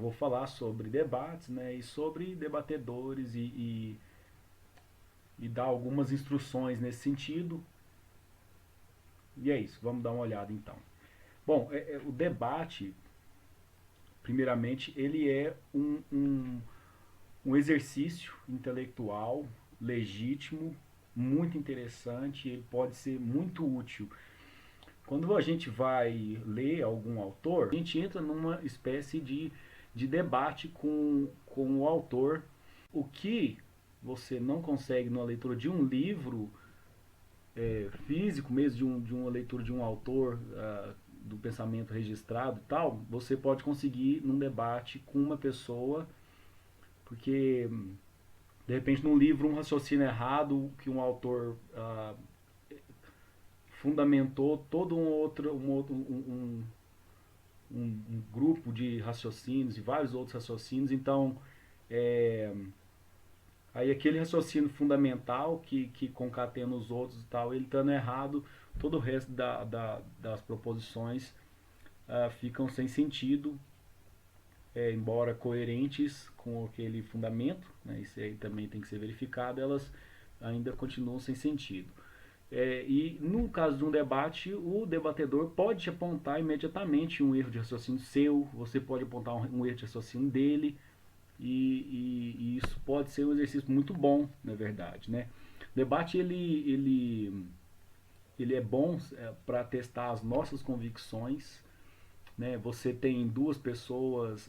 vou falar sobre debates, né, e sobre debatedores e dar algumas instruções nesse sentido. E é isso, vamos dar uma olhada então. Bom, o debate, primeiramente, ele é um exercício intelectual legítimo, muito interessante, ele pode ser muito útil. Quando a gente vai ler algum autor, a gente entra numa espécie de debate com o autor, o que você não consegue na leitura de um livro físico mesmo, de uma leitura de um autor do pensamento registrado e tal, você pode conseguir num debate com uma pessoa, porque de repente num livro um raciocínio errado que um autor fundamentou todo um grupo de raciocínios e vários outros raciocínios, então é, aí aquele raciocínio fundamental que concatena os outros e tal, ele estando errado, todo o resto das proposições ficam sem sentido, embora coerentes com aquele fundamento, né, isso aí também tem que ser verificado, elas ainda continuam sem sentido. E no caso de um debate, o debatedor pode apontar imediatamente um erro de raciocínio seu, você pode apontar um erro de raciocínio dele, e isso pode ser um exercício muito bom, na verdade, né? O debate ele é bom para testar as nossas convicções, né? Você tem duas pessoas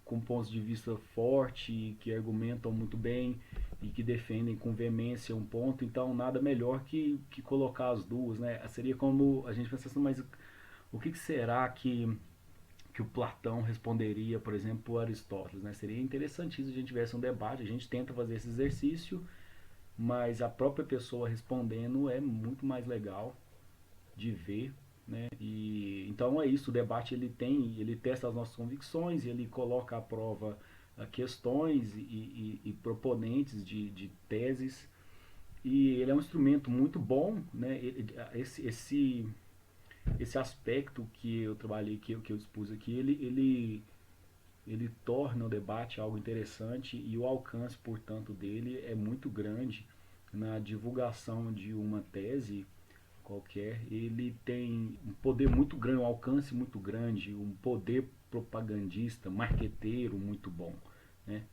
com pontos de vista forte, que argumentam muito bem e que defendem com veemência um ponto, então nada melhor que colocar as duas, né? Seria como a gente pensa assim, mas o que será que o Platão responderia, por exemplo, o Aristóteles, né? Seria interessantíssimo se a gente tivesse um debate, a gente tenta fazer esse exercício, mas a própria pessoa respondendo é muito mais legal de ver, né? E então é isso, o debate ele testa as nossas convicções, ele coloca à prova questões e proponentes de teses, e ele é um instrumento muito bom, né? Esse aspecto que eu trabalhei, que eu expus aqui, ele torna o debate algo interessante, e o alcance, portanto, dele é muito grande na divulgação de uma tese qualquer. Ele tem um poder muito grande, um alcance muito grande, um poder propagandista, marqueteiro muito bom, né?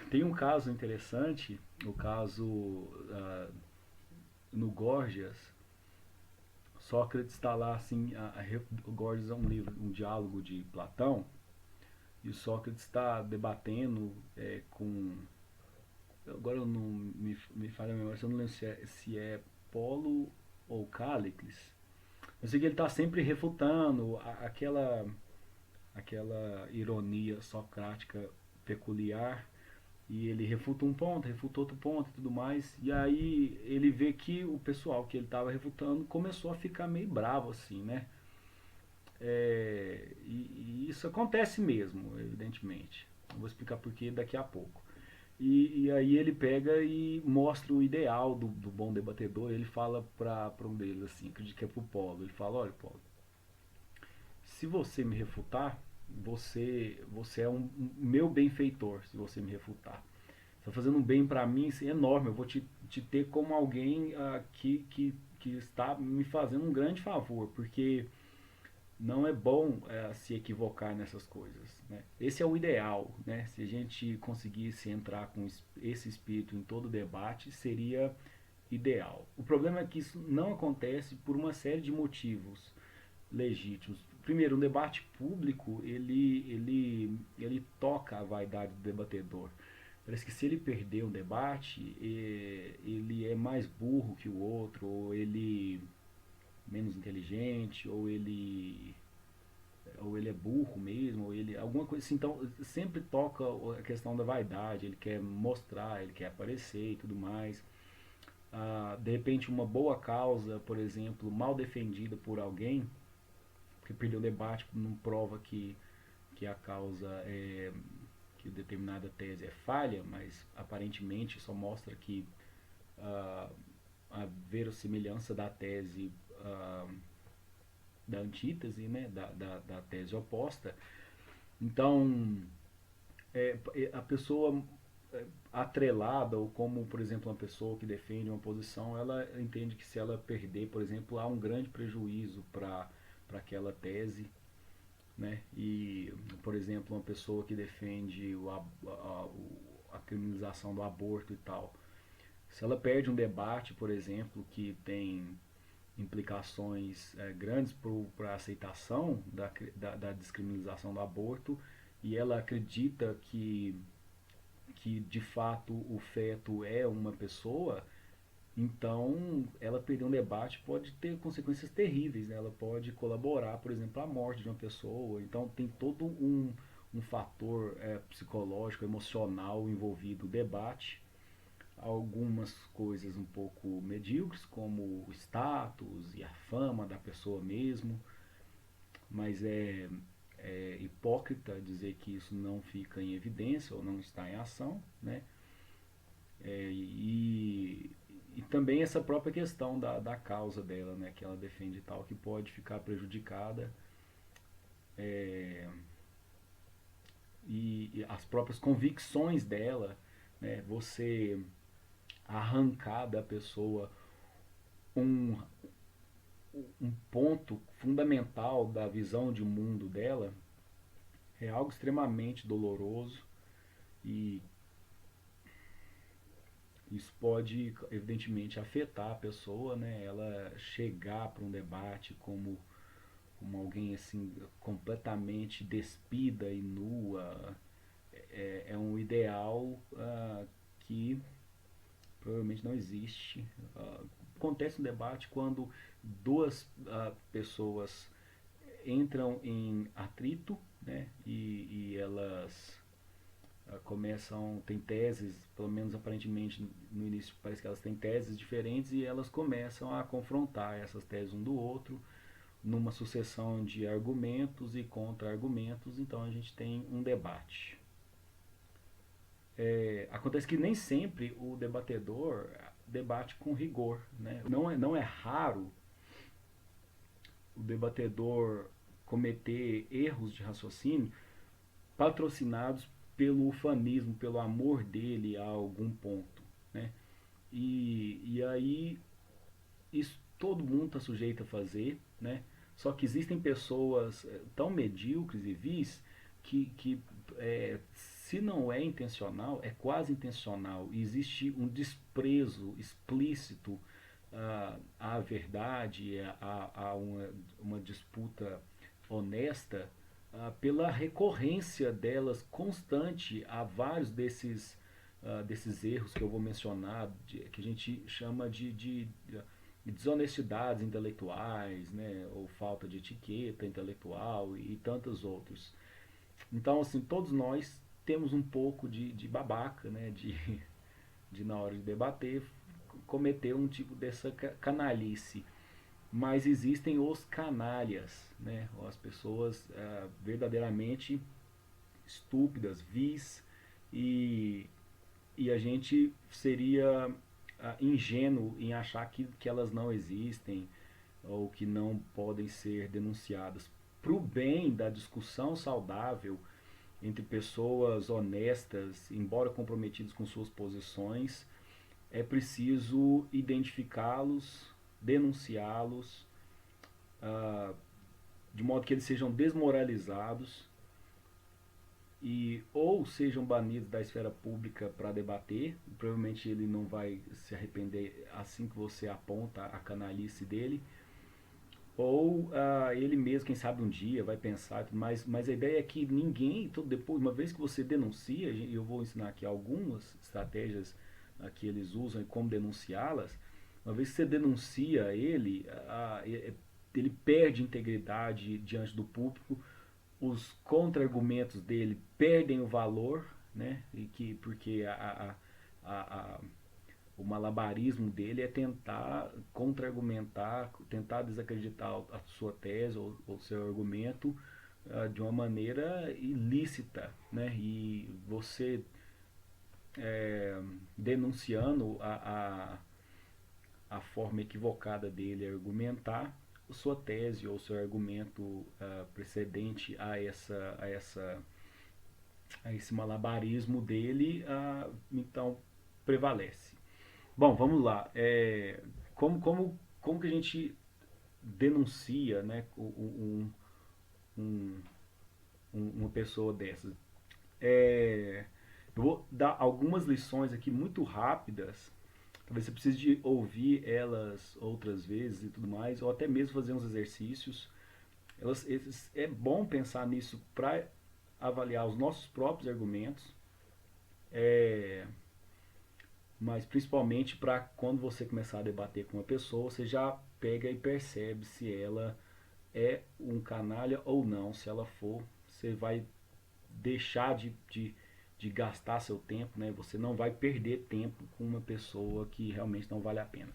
Tem um caso interessante, o caso no Gorgias. Sócrates está lá assim, o Gorgias é um livro, um diálogo de Platão, e o Sócrates está debatendo com. Agora eu não me falha a memória, eu não lembro se é Polo ou Cállicles. Eu sei que ele está sempre refutando aquela ironia socrática peculiar, e ele refuta um ponto, refuta outro ponto e tudo mais, e aí ele vê que o pessoal que ele estava refutando começou a ficar meio bravo assim, né? E isso acontece mesmo, evidentemente. Eu vou explicar por que daqui a pouco. E aí ele pega e mostra o ideal do bom debatedor. Ele fala para um deles assim, acredito que é pro Polo. Ele fala: olha, Polo, se você me refutar, você é um meu benfeitor. Se você me refutar, você está fazendo um bem para mim assim, enorme. Eu vou te ter como alguém que está me fazendo um grande favor, porque não é bom se equivocar nessas coisas, né? Esse é o ideal, né? Se a gente conseguisse entrar com esse espírito em todo debate, seria ideal. O problema é que isso não acontece por uma série de motivos legítimos. Primeiro, um debate público, ele toca a vaidade do debatedor. Parece que se ele perder um debate, ele é mais burro que o outro, ou ele menos inteligente, ou ele é burro mesmo, ou ele alguma coisa assim. Então sempre toca a questão da vaidade, ele quer mostrar, ele quer aparecer e tudo mais. De repente uma boa causa, por exemplo, mal defendida por alguém, que perdeu o debate, não prova que a causa que determinada tese é falha, mas aparentemente só mostra que a verossimilhança da tese da antítese, né, da tese oposta, Então, a pessoa atrelada, ou como, por exemplo, uma pessoa que defende uma posição, ela entende que se ela perder, por exemplo, há um grande prejuízo para aquela tese, né? E, por exemplo, uma pessoa que defende a criminalização do aborto e tal, se ela perde um debate, por exemplo, que tem implicações grandes para a aceitação da descriminalização do aborto, e ela acredita que de fato o feto é uma pessoa, então ela perder um debate pode ter consequências terríveis, né? Ela pode colaborar, por exemplo, à morte de uma pessoa. Então tem todo um fator psicológico, emocional envolvido no debate. Algumas coisas um pouco medíocres, como o status e a fama da pessoa mesmo, mas é hipócrita dizer que isso não fica em evidência ou não está em ação, né? E também essa própria questão da causa dela, né, que ela defende e tal, que pode ficar prejudicada, é, e as próprias convicções dela, né, você arrancar da pessoa um, um ponto fundamental da visão de mundo dela é algo extremamente doloroso, e isso pode evidentemente afetar a pessoa, né? Ela chegar para um debate como alguém assim completamente despida e nua é um ideal que provavelmente não existe. Acontece um debate quando duas pessoas entram em atrito, né? E elas tem teses, pelo menos aparentemente no início parece que elas têm teses diferentes, e elas começam a confrontar essas teses um do outro numa sucessão de argumentos e contra-argumentos, então a gente tem um debate. Acontece que nem sempre o debatedor debate com rigor, né? Não é raro o debatedor cometer erros de raciocínio patrocinados pelo ufanismo, pelo amor dele a algum ponto, né? E aí isso todo mundo está sujeito a fazer, né? Só que existem pessoas tão medíocres e vis que se não é intencional, é quase intencional. E existe um desprezo explícito à verdade, a uma disputa honesta, pela recorrência delas constante a vários desses erros que eu vou mencionar, que a gente chama de desonestidades intelectuais, né, ou falta de etiqueta intelectual e tantos outros. Então, assim, todos nós temos um pouco de babaca, né, de na hora de debater cometer um tipo dessa canalice. Mas existem os canalhas, né, as pessoas verdadeiramente estúpidas, vis, e, e a gente seria ingênuo em achar que elas não existem ou que não podem ser denunciadas. Para o bem da discussão saudável entre pessoas honestas, embora comprometidas com suas posições, é preciso identificá-los, denunciá-los, de modo que eles sejam desmoralizados e ou sejam banidos da esfera pública para debater. Provavelmente ele não vai se arrepender assim que você aponta a canalice dele, ou ele mesmo, quem sabe um dia vai pensar, mas a ideia é que ninguém, depois, uma vez que você denuncia, e eu vou ensinar aqui algumas estratégias que eles usam e como denunciá-las. Uma vez que você denuncia ele, ele perde integridade diante do público, os contra-argumentos dele perdem o valor, né? Porque o malabarismo dele é tentar contra-argumentar, tentar desacreditar a sua tese ou seu argumento de uma maneira ilícita, né? E você denunciando a forma equivocada dele argumentar, sua tese ou seu argumento precedente a essa esse malabarismo dele, então prevalece. Bom, vamos lá. Como que a gente denuncia, né, um- uma pessoa dessas? É, eu vou dar algumas lições aqui muito rápidas. Talvez você precise de ouvir elas outras vezes e tudo mais, ou até mesmo fazer uns exercícios. É bom pensar nisso para avaliar os nossos próprios argumentos, é, mas principalmente para quando você começar a debater com uma pessoa, você já pega e percebe se ela é um canalha ou não. Se ela for, você vai deixar de gastar seu tempo, né? Você não vai perder tempo com uma pessoa que realmente não vale a pena.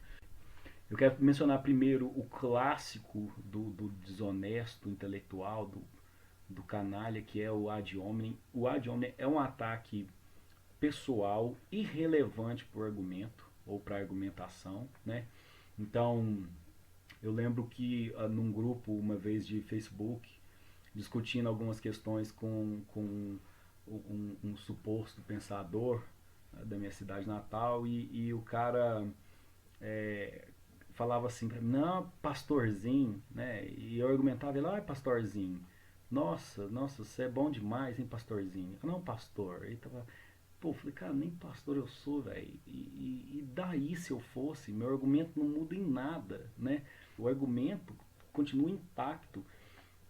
Eu quero mencionar primeiro o clássico do desonesto intelectual, do canalha, que é o ad hominem. O ad hominem é um ataque pessoal irrelevante para o argumento ou para a argumentação, né? Então, eu lembro que num grupo uma vez de Facebook, discutindo algumas questões com um suposto pensador da minha cidade natal, e o cara é, falava assim pra mim, não, pastorzinho, né? E eu argumentava, ele, pastorzinho, nossa, você é bom demais, hein, pastorzinho? Eu, não, pastor. Ele tava, pô, eu falei, cara, nem pastor eu sou, velho. E daí se eu fosse, meu argumento não muda em nada, né? O argumento continua intacto.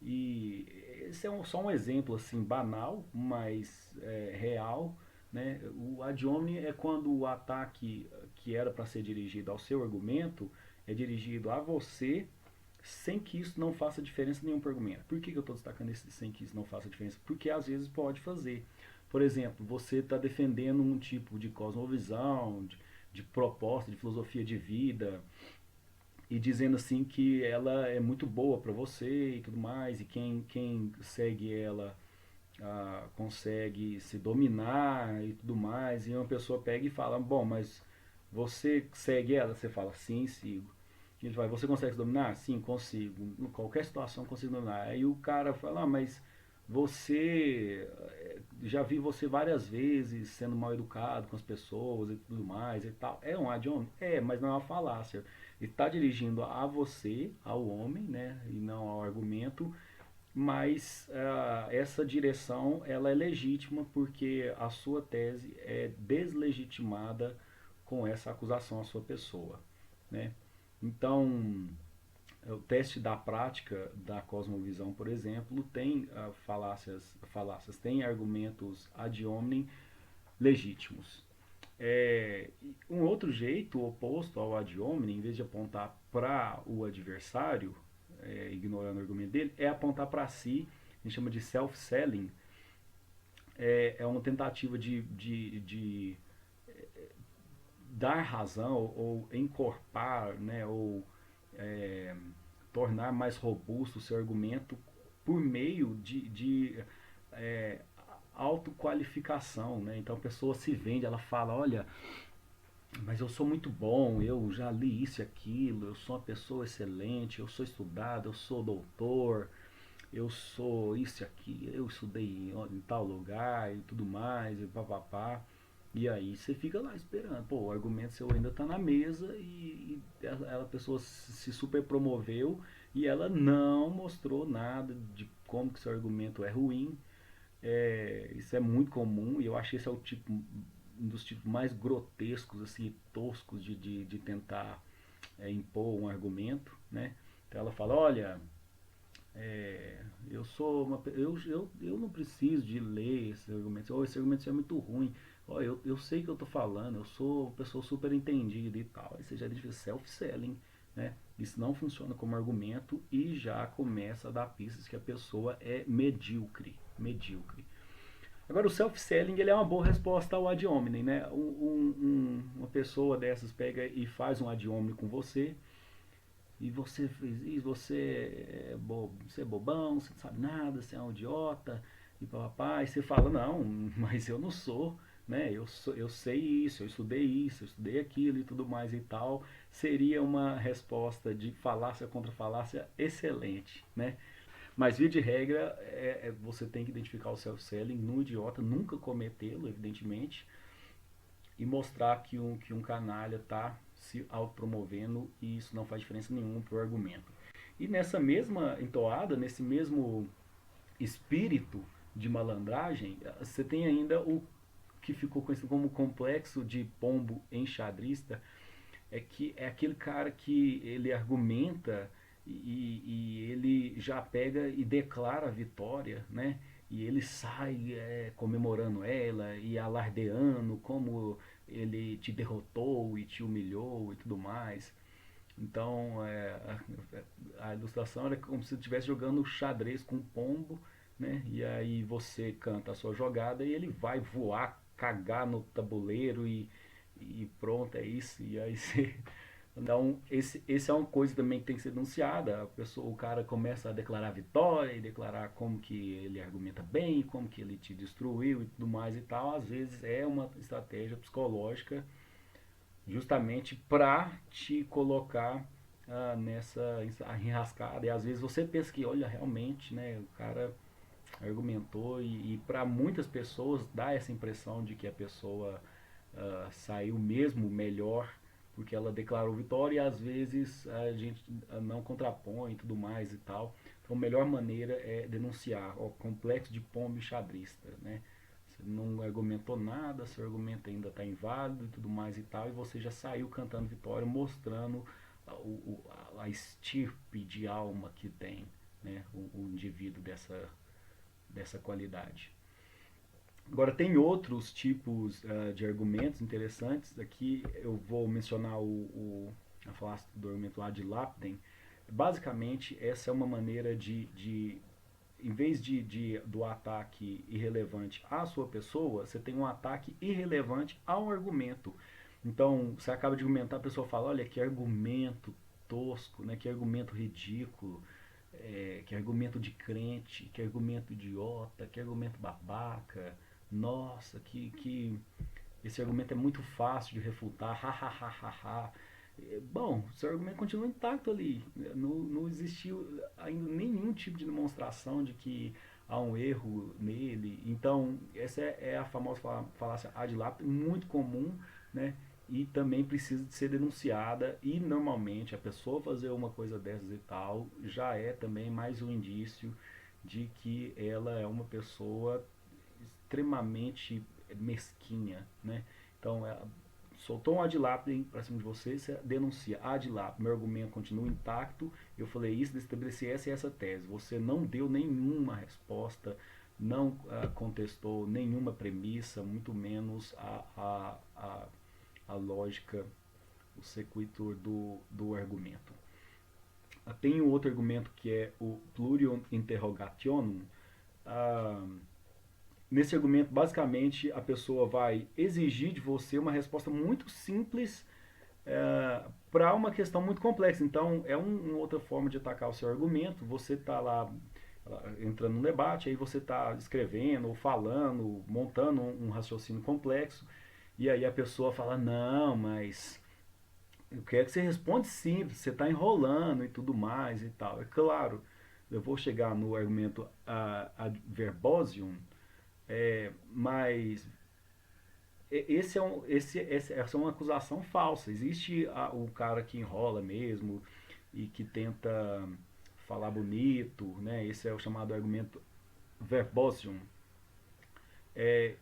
E esse é só um exemplo assim banal, mas real, né? O ad hominem é quando o ataque que era para ser dirigido ao seu argumento é dirigido a você sem que isso não faça diferença nenhuma para o argumento. Por que eu estou destacando esse sem que isso não faça diferença? Porque às vezes pode fazer. Por exemplo, você está defendendo um tipo de cosmovisão, de proposta, de filosofia de vida, e dizendo assim que ela é muito boa para você e tudo mais, e quem segue ela consegue se dominar e tudo mais, e uma pessoa pega e fala, bom, mas você segue ela? Você fala, sim, sigo. Ele vai, você consegue se dominar? Sim, consigo. Em qualquer situação consigo dominar. Aí o cara fala, mas você já vi você várias vezes sendo mal educado com as pessoas e tudo mais e tal. É um ad hominem? É, mas não é uma falácia. Ele está dirigindo a você, ao homem, né, e não ao argumento, mas essa direção ela é legítima porque a sua tese é deslegitimada com essa acusação à sua pessoa, né? Então, o teste da prática da cosmovisão, por exemplo, tem falácias, tem argumentos ad hominem legítimos. Um outro jeito oposto ao ad hominem, em vez de apontar para o adversário, ignorando o argumento dele, é apontar para si. A gente chama de self-selling. É uma tentativa de dar razão ou encorpar, né, ou é, tornar mais robusto o seu argumento por meio de é, autoqualificação, né? Então a pessoa se vende, ela fala, olha, mas eu sou muito bom, eu já li isso e aquilo, eu sou uma pessoa excelente, eu sou estudado, eu sou doutor, eu sou isso e aquilo, eu estudei em tal lugar e tudo mais, e papapá. E aí você fica lá esperando, pô, o argumento seu ainda tá na mesa a pessoa se super promoveu e ela não mostrou nada de como que seu argumento é ruim. Isso é muito comum e eu acho que esse é um dos tipos mais grotescos, assim, toscos de tentar impor um argumento, né? Então ela fala, olha, eu sou eu não preciso de ler esse argumento, oh, esse argumento é muito ruim, oh, eu sei que eu tô falando, eu sou uma pessoa super entendida e tal. Aí você já diz self-selling, né? Isso não funciona como argumento e já começa a dar pistas que a pessoa é medíocre. Agora o self-selling ele é uma boa resposta ao ad hominem, né? Uma pessoa dessas pega e faz um ad hominem com você e você fez isso, você é bobão, você não sabe nada, você é um idiota e papapá, e você fala, não, mas eu não sou, né? Eu sei isso, eu estudei aquilo e tudo mais e tal. Seria uma resposta de falácia contra falácia excelente, né? Mas, via de regra, você tem que identificar o self-selling no idiota, nunca cometê-lo, evidentemente, e mostrar que um canalha está se autopromovendo e isso não faz diferença nenhuma para o argumento. E nessa mesma entoada, nesse mesmo espírito de malandragem, você tem ainda o que ficou conhecido como complexo de pombo enxadrista, que é aquele cara que ele argumenta e ele já pega e declara a vitória, né? E ele sai comemorando ela e alardeando como ele te derrotou e te humilhou e tudo mais. Então, a ilustração era como se você estivesse jogando xadrez com um pombo, né? E aí você canta a sua jogada e ele vai voar, cagar no tabuleiro e pronto, é isso. E aí você. Então, esse é uma coisa também que tem que ser denunciada. A pessoa, o cara começa a declarar vitória e declarar como que ele argumenta bem, como que ele te destruiu e tudo mais e tal. Às vezes é uma estratégia psicológica justamente para te colocar nessa enrascada. E às vezes você pensa que, olha, realmente, né, o cara argumentou e para muitas pessoas dá essa impressão de que a pessoa saiu mesmo melhor porque ela declarou vitória e às vezes a gente não contrapõe e tudo mais e tal. Então a melhor maneira é denunciar o complexo de pombo enxadrista, né? Você não argumentou nada, seu argumento ainda está inválido e tudo mais e tal, e você já saiu cantando vitória, mostrando a estirpe de alma que tem, né, o indivíduo dessa qualidade. Agora, tem outros tipos de argumentos interessantes. Aqui eu vou mencionar a falácia do argumento ad lapidem. Basicamente, essa é uma maneira de em vez do ataque irrelevante à sua pessoa, você tem um ataque irrelevante ao argumento. Então, você acaba de argumentar, a pessoa fala, olha, que argumento tosco, né? Que argumento ridículo, que argumento de crente, que argumento idiota, que argumento babaca, nossa, que esse argumento é muito fácil de refutar, ha, ha, ha, ha, ha. Bom, seu argumento continua intacto ali. Não existiu ainda nenhum tipo de demonstração de que há um erro nele. Então, essa é a famosa falácia ad lapidem, muito comum, né? E também precisa de ser denunciada. E normalmente a pessoa fazer uma coisa dessas e tal já é também mais um indício de que ela é uma pessoa extremamente mesquinha, né? Então, soltou um ad lapidem para cima de você, você denuncia ad lapidem, meu argumento continua intacto, eu falei isso, estabeleci essa e essa tese. Você não deu nenhuma resposta, não contestou nenhuma premissa, muito menos a lógica, o sequitur do argumento. Tem um outro argumento que é o plurium interrogationum. Nesse argumento, basicamente, a pessoa vai exigir de você uma resposta muito simples para uma questão muito complexa. Então, é uma outra forma de atacar o seu argumento. Você está lá entrando num debate, aí você está escrevendo ou falando, montando um raciocínio complexo, e aí a pessoa fala, não, mas eu quero que você responda simples, você está enrolando e tudo mais e tal. É claro, eu vou chegar no argumento ad verbosium, mas essa é uma acusação falsa. Existe o cara que enrola mesmo e que tenta falar bonito, né? Esse é o chamado argumento verbosium. É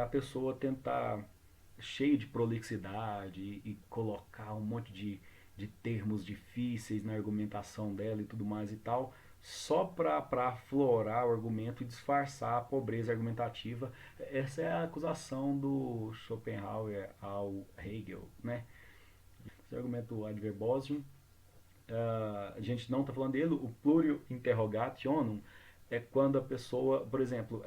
a pessoa tentar, cheio de prolixidade e colocar um monte de termos difíceis na argumentação dela e tudo mais e tal, só para aflorar o argumento e disfarçar a pobreza argumentativa. Essa é a acusação do Schopenhauer ao Hegel, né? Esse é o argumento ad verbosium. A gente não está falando dele. O plurium interrogationum é quando a pessoa, por exemplo,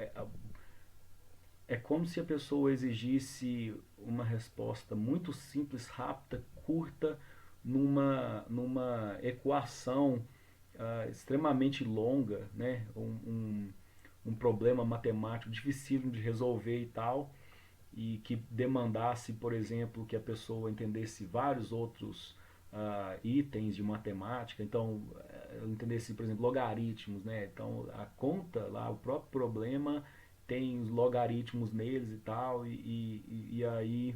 é como se a pessoa exigisse uma resposta muito simples, rápida, curta, numa equação extremamente longa, né? Um problema matemático dificílimo de resolver e tal, e que demandasse, por exemplo, que a pessoa entendesse vários outros itens de matemática. Então, eu entendesse, por exemplo, logaritmos, né? Então, a conta lá, o próprio problema tem os logaritmos neles e tal, e aí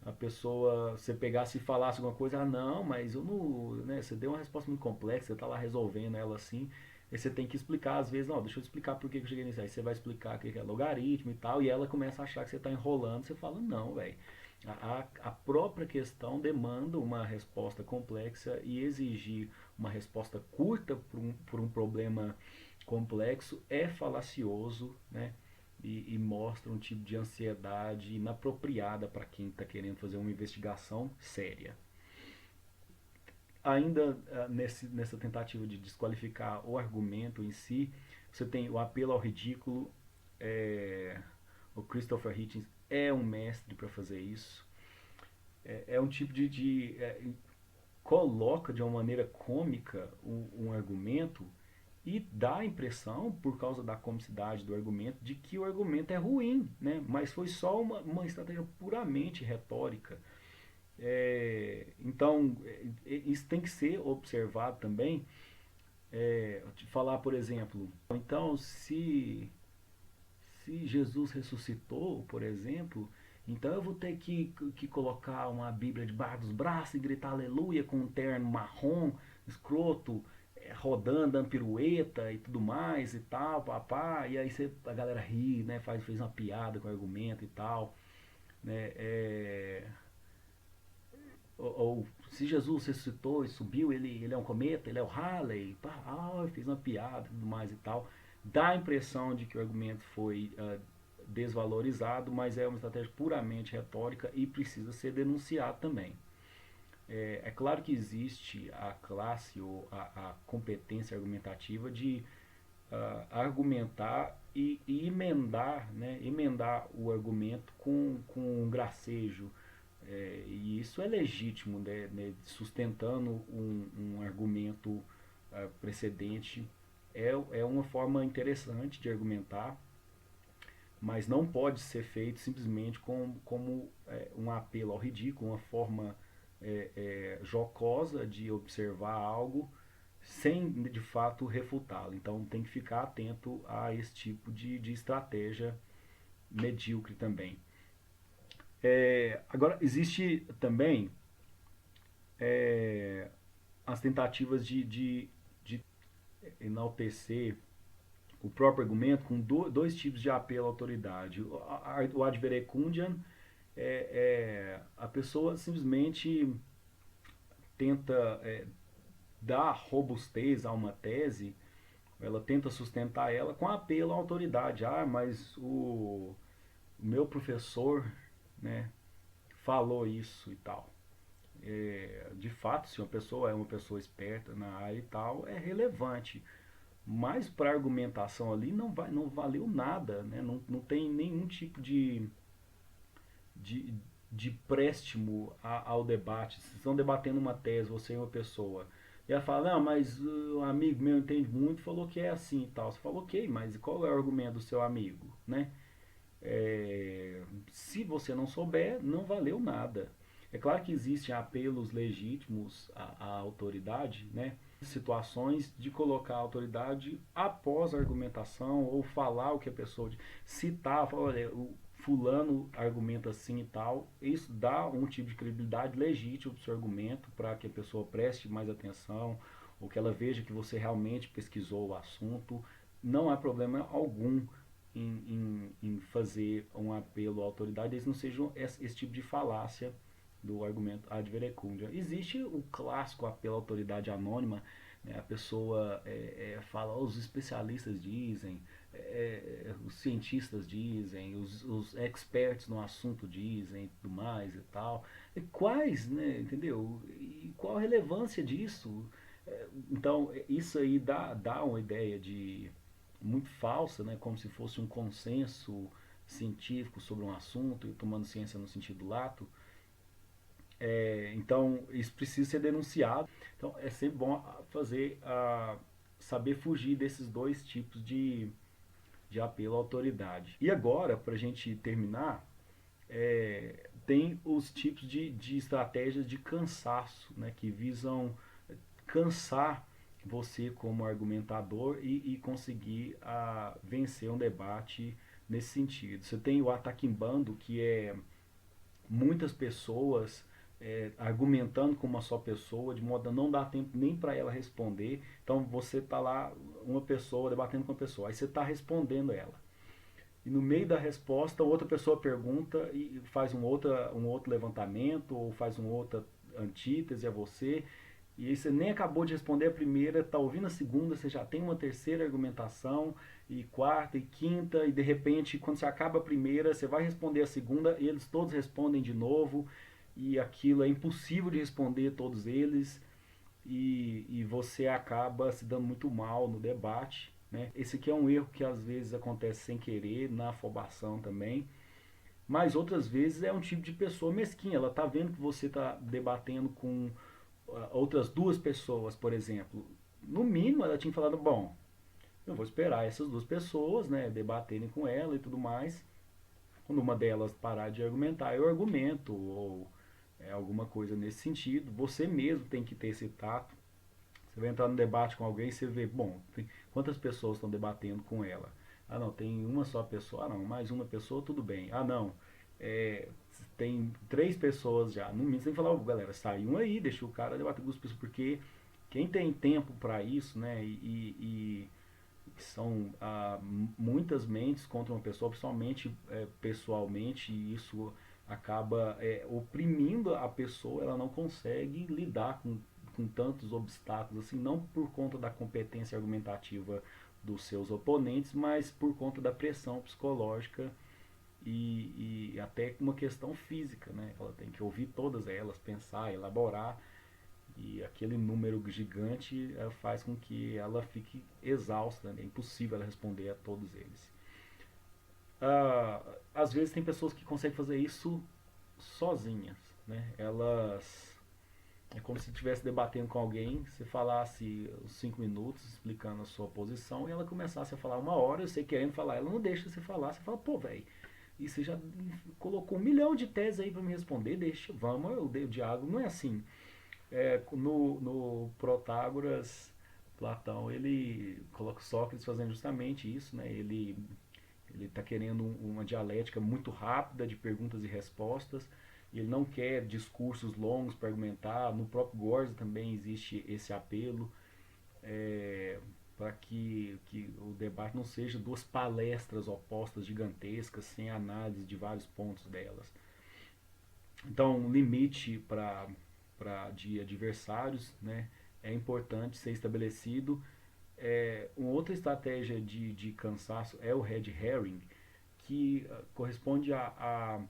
a pessoa, você pegasse e falasse alguma coisa, não, mas eu não, né, você deu uma resposta muito complexa, você tá lá resolvendo ela assim, aí você tem que explicar, às vezes, não, deixa eu explicar por que eu cheguei nisso, aí você vai explicar o que é logaritmo e tal, e ela começa a achar que você está enrolando, você fala, não, velho, a própria questão demanda uma resposta complexa, e exigir uma resposta curta por um problema complexo é falacioso, né? E mostra um tipo de ansiedade inapropriada para quem está querendo fazer uma investigação séria. Ainda nessa tentativa de desqualificar o argumento em si, você tem o apelo ao ridículo. O Christopher Hitchens é um mestre para fazer isso. É um tipo coloca de uma maneira cômica um argumento e dá a impressão, por causa da comicidade do argumento, de que o argumento é ruim, né? Mas foi só uma estratégia puramente retórica. Então, isso tem que ser observado também. Falar, por exemplo, então, se Jesus ressuscitou, por exemplo, então eu vou ter que colocar uma Bíblia debaixo dos braços e gritar aleluia com um terno marrom, escroto, rodando, dando pirueta e tudo mais e tal, papá. E aí a galera ri, né? Fez uma piada com o argumento e tal. Né? Ou se Jesus ressuscitou e subiu, ele é um cometa, ele é o Halley, fez uma piada e tudo mais e tal. Dá a impressão de que o argumento foi desvalorizado, mas é uma estratégia puramente retórica e precisa ser denunciado também. É claro que existe a classe ou a competência argumentativa de argumentar e emendar, né, emendar o argumento com um gracejo. E isso é legítimo, né, sustentando um argumento precedente. É uma forma interessante de argumentar, mas não pode ser feito simplesmente como um apelo ao ridículo, uma forma jocosa de observar algo sem de fato refutá-lo. Então tem que ficar atento a esse tipo de estratégia medíocre também. Agora, existe também as tentativas de enaltecer o próprio argumento com dois tipos de apelo à autoridade. O ad verecundiam a pessoa simplesmente tenta dar robustez a uma tese, ela tenta sustentar ela com apelo à autoridade. Mas o meu professor, né, falou isso e tal. De fato, se uma pessoa é uma pessoa esperta na área e tal, é relevante. Mas para a argumentação ali não valeu nada, né? Não tem nenhum tipo de, de préstimo ao debate. Se estão debatendo uma tese, você e uma pessoa, e ela fala, não, mas um amigo meu entende muito, falou que é assim e tal. Você fala, ok, mas qual é o argumento do seu amigo, né? Se você não souber, não valeu nada. É claro que existem apelos legítimos à autoridade, né? Situações de colocar a autoridade após a argumentação ou falar o que a pessoa citar, falar, olha, o fulano argumenta assim e tal, isso dá um tipo de credibilidade legítima para o seu argumento, para que a pessoa preste mais atenção ou que ela veja que você realmente pesquisou o assunto. Não há problema algum em fazer um apelo à autoridade, desde não seja esse tipo de falácia do argumento ad verecundia. Existe o clássico apelo à autoridade anônima, né? A pessoa fala, os especialistas dizem, os cientistas dizem, os experts no assunto dizem, tudo mais e tal. E quais, né, entendeu? E qual a relevância disso? Então, isso aí dá uma ideia de muito falsa, né, como se fosse um consenso científico sobre um assunto e tomando ciência no sentido lato. Então, isso precisa ser denunciado. Então, é sempre bom saber fugir desses dois tipos de apelo à autoridade. E agora, para a gente terminar, tem os tipos de estratégias de cansaço, né, que visam cansar você como argumentador e conseguir vencer um debate nesse sentido. Você tem o ataque em bando, que é muitas pessoas argumentando com uma só pessoa, de modo a não dar tempo nem para ela responder. Então você está lá, uma pessoa debatendo com uma pessoa, aí você está respondendo ela. E no meio da resposta, outra pessoa pergunta e faz um outro levantamento, ou faz uma outra antítese a você, e aí você nem acabou de responder a primeira, está ouvindo a segunda, você já tem uma terceira argumentação, e quarta, e quinta, e de repente, quando você acaba a primeira, você vai responder a segunda, e eles todos respondem de novo, e aquilo é impossível de responder todos eles, e você acaba se dando muito mal no debate. Né? Esse aqui é um erro que às vezes acontece sem querer, na afobação também, mas outras vezes é um tipo de pessoa mesquinha. Ela está vendo que você está debatendo com outras duas pessoas, por exemplo. No mínimo, ela tinha falado: bom, eu vou esperar essas duas pessoas, né, debaterem com ela e tudo mais. Quando uma delas parar de argumentar, eu argumento, ou alguma coisa nesse sentido. Você mesmo tem que ter esse tato. Você vai entrar no debate com alguém e você vê, bom, quantas pessoas estão debatendo com ela? Ah, não, tem uma só pessoa. Ah, não, mais uma pessoa, tudo bem. Ah, não, é, tem três pessoas já. No mínimo você tem que falar: oh, galera, sai um aí, deixa o cara debater com duas pessoas, porque quem tem tempo para isso, né, são muitas mentes contra uma pessoa, principalmente pessoalmente, e isso acaba oprimindo a pessoa. Ela não consegue lidar com tantos obstáculos assim, não por conta da competência argumentativa dos seus oponentes, mas por conta da pressão psicológica e até uma questão física, né? Ela tem que ouvir todas elas, pensar, elaborar, e aquele número gigante faz com que ela fique exausta, né? É impossível ela responder a todos eles. Às vezes tem pessoas que conseguem fazer isso sozinhas, né? Elas é como se estivesse debatendo com alguém, você falasse os 5 minutos explicando a sua posição, e ela começasse a falar 1 hora, você querendo falar, ela não deixa você falar, você fala: pô, velho, e você já colocou 1 milhão de teses aí para me responder, deixa, vamos, o diálogo não é assim. No Protágoras, Platão, ele coloca Sócrates fazendo justamente isso, né? Ele está querendo uma dialética muito rápida de perguntas e respostas, e ele não quer discursos longos para argumentar. No próprio Gorza também existe esse apelo para que o debate não seja duas palestras opostas gigantescas, sem análise de vários pontos delas. Então, um limite de adversários, né, é importante ser estabelecido. Uma outra estratégia de cansaço é o red herring, que corresponde a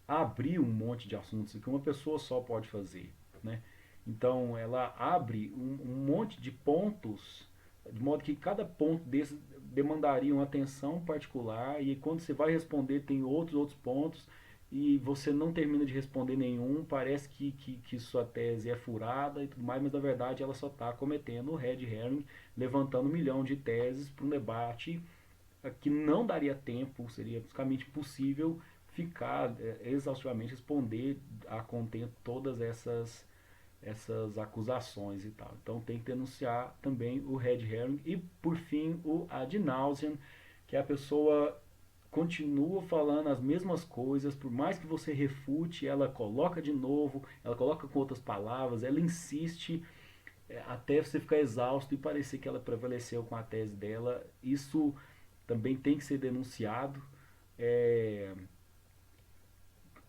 abrir um monte de assuntos que uma pessoa só pode fazer. Né? Então, ela abre um monte de pontos, de modo que cada ponto desses demandaria uma atenção particular, e quando você vai responder tem outros pontos, e você não termina de responder nenhum, parece que sua tese é furada e tudo mais, mas na verdade ela só está cometendo o red herring, levantando 1 milhão de teses para um debate que não daria tempo, seria praticamente impossível ficar exaustivamente responder a contento todas essas acusações e tal. Então tem que denunciar também o red herring. E por fim o ad nauseam, que a pessoa continua falando as mesmas coisas, por mais que você refute, ela coloca de novo, ela coloca com outras palavras, ela insiste até você ficar exausto e parecer que ela prevaleceu com a tese dela. Isso também tem que ser denunciado.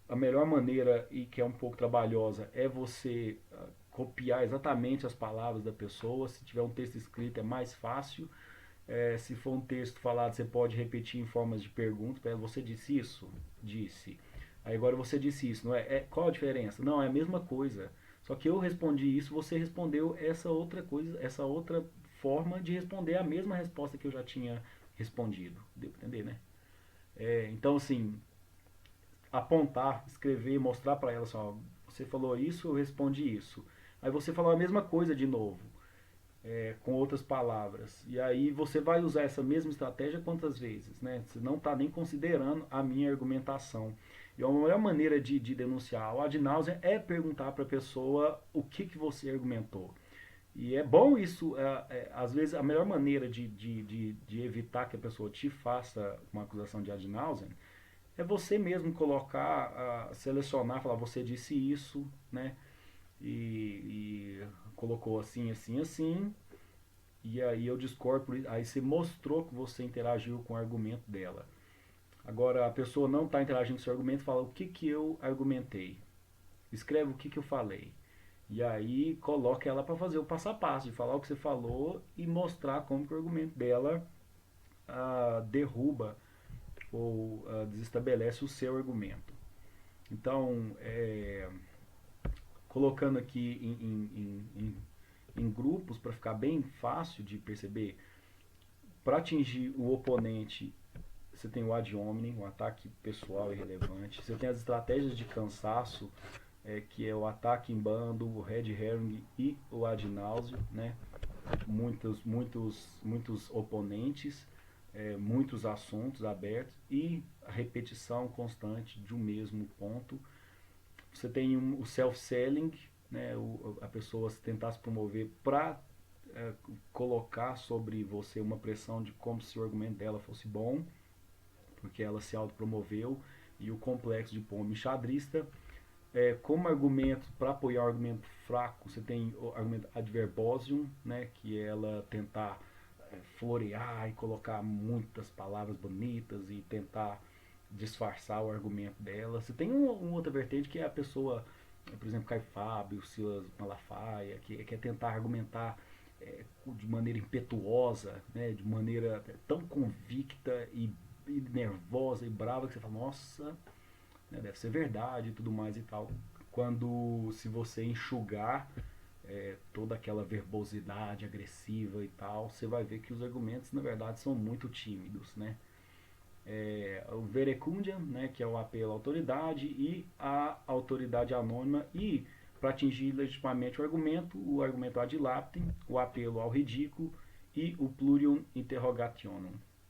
A melhor maneira, e que é um pouco trabalhosa, é você copiar exatamente as palavras da pessoa. Se tiver um texto escrito é mais fácil. Se for um texto falado, você pode repetir em formas de perguntas. Você disse isso? Disse. Aí agora você disse isso, não é? Qual a diferença? Não, é a mesma coisa. Só que eu respondi isso, você respondeu essa outra coisa, essa outra forma de responder a mesma resposta que eu já tinha respondido. Deu pra entender, né? Então, assim, apontar, escrever, mostrar para ela assim: ó, você falou isso, eu respondi isso. Aí você falou a mesma coisa de novo, com outras palavras. E aí você vai usar essa mesma estratégia quantas vezes, né? Você não está nem considerando a minha argumentação. E a melhor maneira de denunciar o ad nauseam é perguntar para a pessoa o que você argumentou. E é bom isso, às vezes a melhor maneira de evitar que a pessoa te faça uma acusação de ad nauseam é você mesmo colocar, selecionar, falar, você disse isso, né? E colocou assim, assim, assim, e aí eu discordo, aí você mostrou que você interagiu com o argumento dela. Agora, a pessoa não está interagindo com o seu argumento, fala o que eu argumentei. Escreve o que eu falei. E aí coloca ela para fazer o passo a passo, de falar o que você falou e mostrar como que o argumento dela derruba ou desestabelece o seu argumento. Então, colocando aqui em grupos para ficar bem fácil de perceber, para atingir o oponente, você tem o ad hominem, o ataque pessoal irrelevante. Você tem as estratégias de cansaço, que é o ataque em bando, o red herring e o ad nauseam, né? Muitos oponentes, muitos assuntos abertos e a repetição constante de um mesmo ponto. Você tem o self-selling, né? A pessoa tentar se promover para colocar sobre você uma pressão de como se o argumento dela fosse bom, porque ela se autopromoveu, e o complexo de pombo enxadrista. Como argumento, para apoiar o argumento fraco, você tem o argumento adverbosium, né, que é ela tentar florear e colocar muitas palavras bonitas e tentar disfarçar o argumento dela. Você tem uma outra vertente que é a pessoa, por exemplo, Caio Fábio, Silas Malafaia, que quer tentar argumentar de maneira impetuosa, né, de maneira tão convicta e nervosa e brava que você fala, nossa, né, deve ser verdade e tudo mais e tal. Quando, se você enxugar toda aquela verbosidade agressiva e tal, você vai ver que os argumentos, na verdade, são muito tímidos, né? O verecundiam, né, que é o apelo à autoridade, e a autoridade anônima, e para atingir legitimamente o argumento ad lapidem, o apelo ao ridículo e o plurium interrogationum.